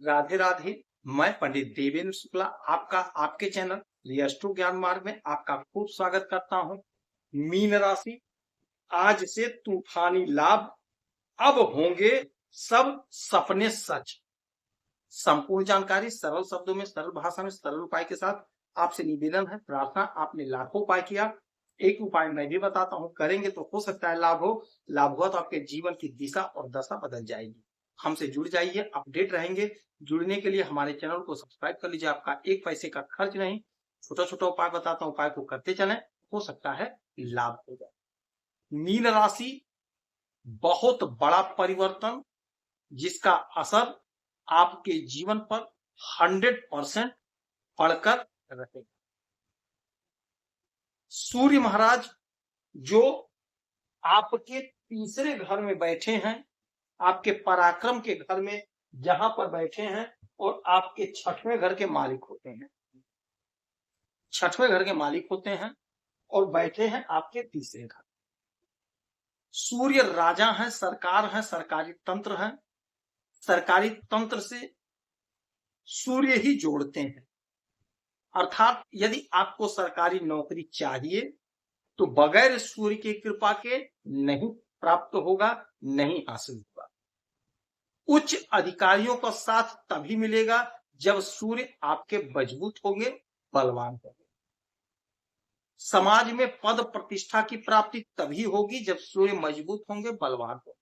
राधे राधे। मैं पंडित देवेंद्र शुक्ला आपका आपके चैनल रियस्टो ज्ञान मार्ग में आपका खूब स्वागत करता हूं। मीन राशि, आज से तूफानी लाभ, अब होंगे सब सपने सच। संपूर्ण जानकारी सरल शब्दों में, सरल भाषा में, सरल उपाय के साथ आपसे निवेदन है, प्रार्थना। आपने लाखों उपाय किया, एक उपाय मैं भी बताता हूं, करेंगे तो हो सकता है लाभ हो। लाभ हुआ तो आपके जीवन की दिशा और दशा बदल जाएगी। हमसे जुड़ जाइए, अपडेट रहेंगे। जुड़ने के लिए हमारे चैनल को सब्सक्राइब कर लीजिए, आपका एक पैसे का खर्च नहीं। छोटा छोटा उपाय बताता हूं, उपाय को करते चलें, हो सकता है लाभ हो जाए। मीन राशि, बहुत बड़ा परिवर्तन जिसका असर आपके जीवन पर 100% पड़कर रहेगा। सूर्य महाराज जो आपके तीसरे घर में बैठे हैं, आपके पराक्रम के घर में जहां पर बैठे हैं, और आपके छठवें घर के मालिक होते हैं, छठवें घर के मालिक होते हैं और बैठे हैं आपके तीसरे घर। सूर्य राजा है, सरकार है, सरकारी तंत्र है। सरकारी तंत्र से सूर्य ही जोड़ते हैं, अर्थात यदि आपको सरकारी नौकरी चाहिए तो बगैर सूर्य की कृपा के नहीं प्राप्त होगा, नहीं हासिल होगा। उच्च अधिकारियों का साथ तभी मिलेगा जब सूर्य आपके मजबूत होंगे, बलवान होंगे। समाज में पद प्रतिष्ठा की प्राप्ति तभी होगी जब सूर्य मजबूत होंगे, बलवान होंगे।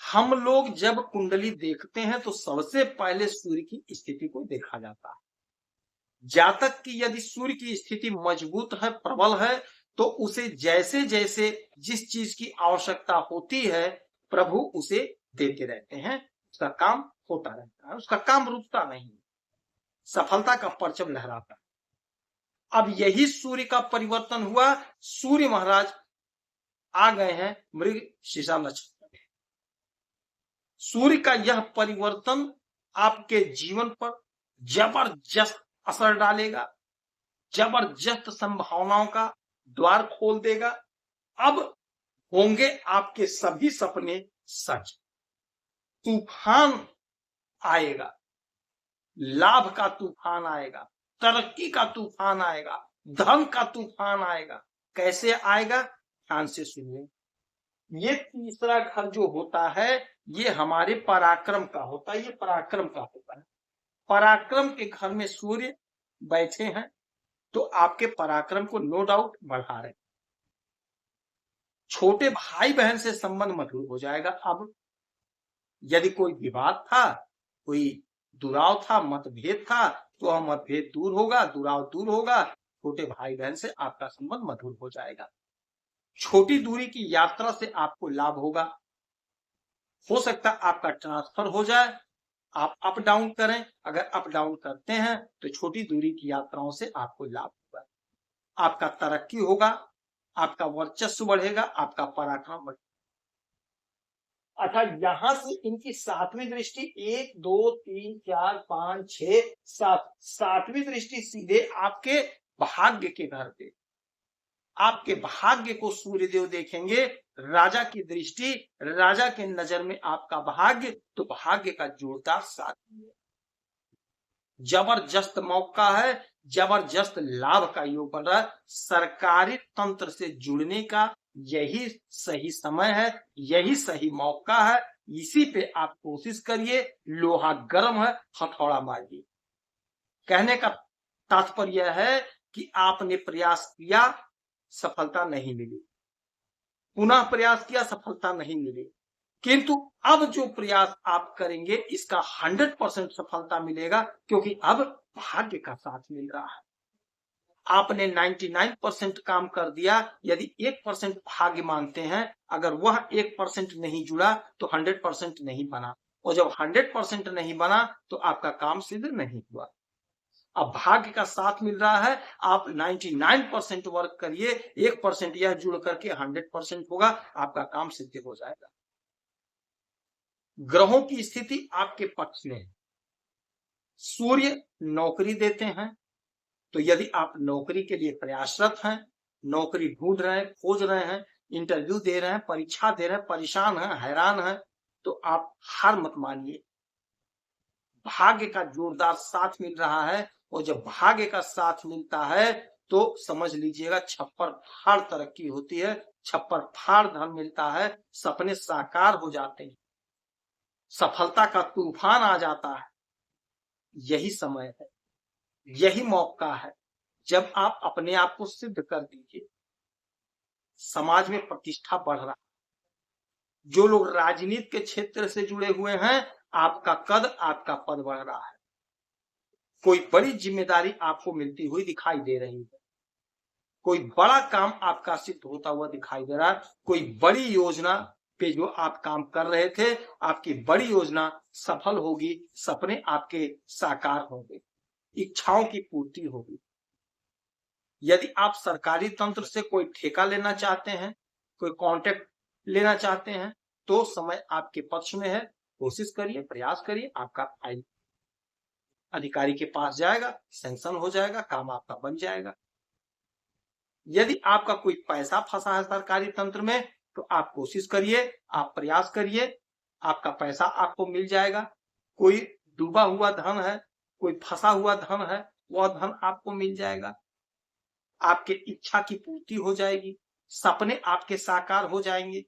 हम लोग जब कुंडली देखते हैं तो सबसे पहले सूर्य की स्थिति को देखा जाता है। जातक की यदि सूर्य की स्थिति मजबूत है, प्रबल है, तो उसे जैसे जैसे जिस चीज की आवश्यकता होती है प्रभु उसे देते रहते हैं, उसका काम होता रहता है, उसका काम रुकता नहीं, सफलता का परचम लहराता है। अब यही सूर्य का परिवर्तन हुआ, सूर्य महाराज आ गए हैं मृग शीशा नक्षत्र में। सूर्य का यह परिवर्तन आपके जीवन पर जबरदस्त असर डालेगा, जबरदस्त संभावनाओं का द्वार खोल देगा। अब होंगे आपके सभी सपने सच, तूफान आएगा, लाभ का तूफान आएगा, तरक्की का तूफान आएगा, धन का तूफान आएगा। कैसे आएगा, ध्यान से सुनिए। ये तीसरा घर जो होता है ये हमारे पराक्रम का होता है, ये पराक्रम का होता है। पराक्रम के घर में सूर्य बैठे हैं तो आपके पराक्रम को नो डाउट बढ़ा रहे हैं। छोटे भाई बहन से संबंध मधुर हो जाएगा। अब यदि कोई विवाद था, कोई दुराव था, मतभेद था, तो वह मतभेद दूर होगा, दुराव दूर होगा। छोटे भाई बहन से आपका संबंध मधुर हो जाएगा। छोटी दूरी की यात्रा से आपको लाभ होगा। हो सकता है आपका ट्रांसफर हो जाए, आप अप डाउन करें। अगर अप डाउन करते हैं तो छोटी दूरी की यात्राओं से आपको लाभ होगा, आपका तरक्की होगा, आपका वर्चस्व बढ़ेगा, आपका पराक्रम बढ़ेगा। अच्छा, यहां से इनकी सातवीं दृष्टि, 1 2 3 4 5 6 7, सातवीं दृष्टि सीधे आपके भाग्य के घर पे, आपके भाग्य को सूर्यदेव देखेंगे। राजा की दृष्टि, राजा के नजर में आपका भाग्य, तो भाग्य का जोरदार साथ है। जबरदस्त मौका है, जबरदस्त लाभ का योग बन रहा है। सरकारी तंत्र से जुड़ने का यही सही समय है, यही सही मौका है। इसी पे आप कोशिश करिए। लोहा गर्म है, हथौड़ा मारिए। कहने का तात्पर्य यह है कि आपने प्रयास किया, सफलता नहीं मिली, पुनः प्रयास किया, सफलता नहीं मिली, किंतु अब जो प्रयास आप करेंगे इसका 100% सफलता मिलेगा, क्योंकि अब भाग्य का साथ मिल रहा है। आपने 99% काम कर दिया, यदि 1% भाग्य मानते हैं, अगर वह 1% नहीं जुड़ा तो 100% नहीं बना, और जब 100% नहीं बना तो आपका काम सिद्ध नहीं हुआ। अब भाग्य का साथ मिल रहा है, आप 99% वर्क करिए, 1% यह जुड़ करके 100% होगा, आपका काम सिद्ध हो जाएगा। ग्रहों की स्थिति आपके पक्ष में है। सूर्य नौकरी देते हैं, तो यदि आप नौकरी के लिए प्रयासरत हैं, नौकरी ढूंढ रहे हैं, खोज रहे हैं, इंटरव्यू दे रहे हैं, परीक्षा दे रहे हैं, परेशान हैं, हैरान हैं, तो आप हार मत मानिए। भाग्य का जोरदार साथ मिल रहा है। और जब भाग्य का साथ मिलता है तो समझ लीजिएगा छप्पर फाड़ तरक्की होती है, छप्पर फाड़ धन मिलता है, सपने साकार हो जाते हैं, सफलता का तूफान आ जाता है। यही समय है, यही मौका है जब आप अपने आप को सिद्ध कर दीजिए। समाज में प्रतिष्ठा बढ़ रहा है। जो लोग राजनीति के क्षेत्र से जुड़े हुए हैं, आपका कद, आपका पद बढ़ रहा है। कोई बड़ी जिम्मेदारी आपको मिलती हुई दिखाई दे रही है, कोई बड़ा काम आपका सिद्ध होता हुआ दिखाई दे रहा है, कोई बड़ी योजना पे जो आप काम कर रहे थे, आपकी बड़ी योजना सफल होगी, सपने आपके साकार होंगे, इच्छाओं की पूर्ति होगी। यदि आप सरकारी तंत्र से कोई ठेका लेना चाहते हैं, कोई कॉन्ट्रैक्ट लेना चाहते हैं, तो समय आपके पक्ष में है। कोशिश करिए, प्रयास करिए, आपका फाइल अधिकारी के पास जाएगा, सैंक्शन हो जाएगा, काम आपका बन जाएगा। यदि आपका कोई पैसा फंसा है सरकारी तंत्र में, तो आप कोशिश करिए, आप प्रयास करिए, आपका पैसा आपको मिल जाएगा। कोई डूबा हुआ धन है, कोई फंसा हुआ धन है, वह धन आपको मिल जाएगा। आपके इच्छा की पूर्ति हो जाएगी, सपने आपके साकार हो जाएंगे।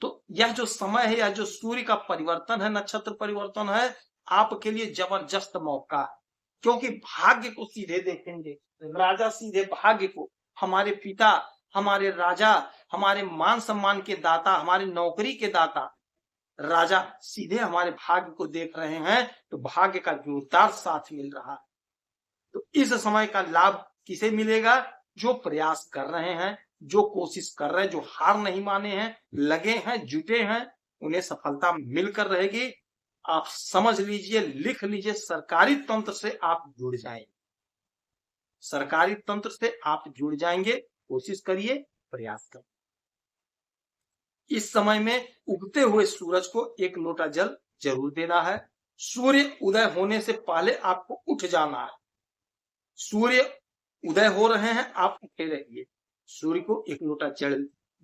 तो यह जो समय है, यह जो सूर्य का परिवर्तन है, नक्षत्र परिवर्तन है, आपके लिए जबरदस्त मौका है। क्योंकि भाग्य को सीधे देखेंगे, राजा सीधे भाग्य को, हमारे पिता, हमारे राजा, हमारे मान सम्मान के दाता, हमारी नौकरी के दाता राजा सीधे हमारे भाग्य को देख रहे हैं, तो भाग्य का जोरदार साथ मिल रहा है। तो इस समय का लाभ किसे मिलेगा? जो प्रयास कर रहे हैं, जो कोशिश कर रहे हैं, जो हार नहीं माने हैं, लगे हैं, जुटे हैं, उन्हें सफलता मिलकर रहेगी। आप समझ लीजिए, लिख लीजिए, सरकारी तंत्र से आप जुड़ जाएंगे, सरकारी तंत्र से आप जुड़ जाएंगे। कोशिश करिए, प्रयास करिए। इस समय में उगते हुए सूरज को एक लोटा जल जरूर देना है। सूर्य उदय होने से पहले आपको उठ जाना है। सूर्य उदय हो रहे हैं, आप उठे रहिए। सूर्य को एक लोटा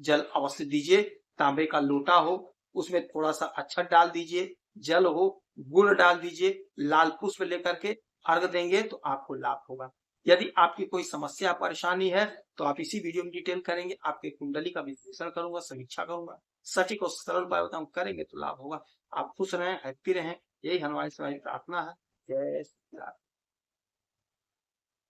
जल अवश्य दीजिए। तांबे का लोटा हो, उसमें थोड़ा सा अक्षत डाल दीजिए, जल हो, गुड़ डाल दीजिए, लाल पुष्प लेकर के अर्घ देंगे तो आपको लाभ होगा। यदि आपकी कोई समस्या परेशानी है तो आप इसी वीडियो में डिटेल करेंगे, आपके कुंडली का विश्लेषण करूंगा, समीक्षा करूंगा, सटीक और सरल उपाय बताऊं, करेंगे तो लाभ होगा। आप खुश रहें, हैप्पी रहें, यही हमारी प्रार्थना है। जय श्री राम।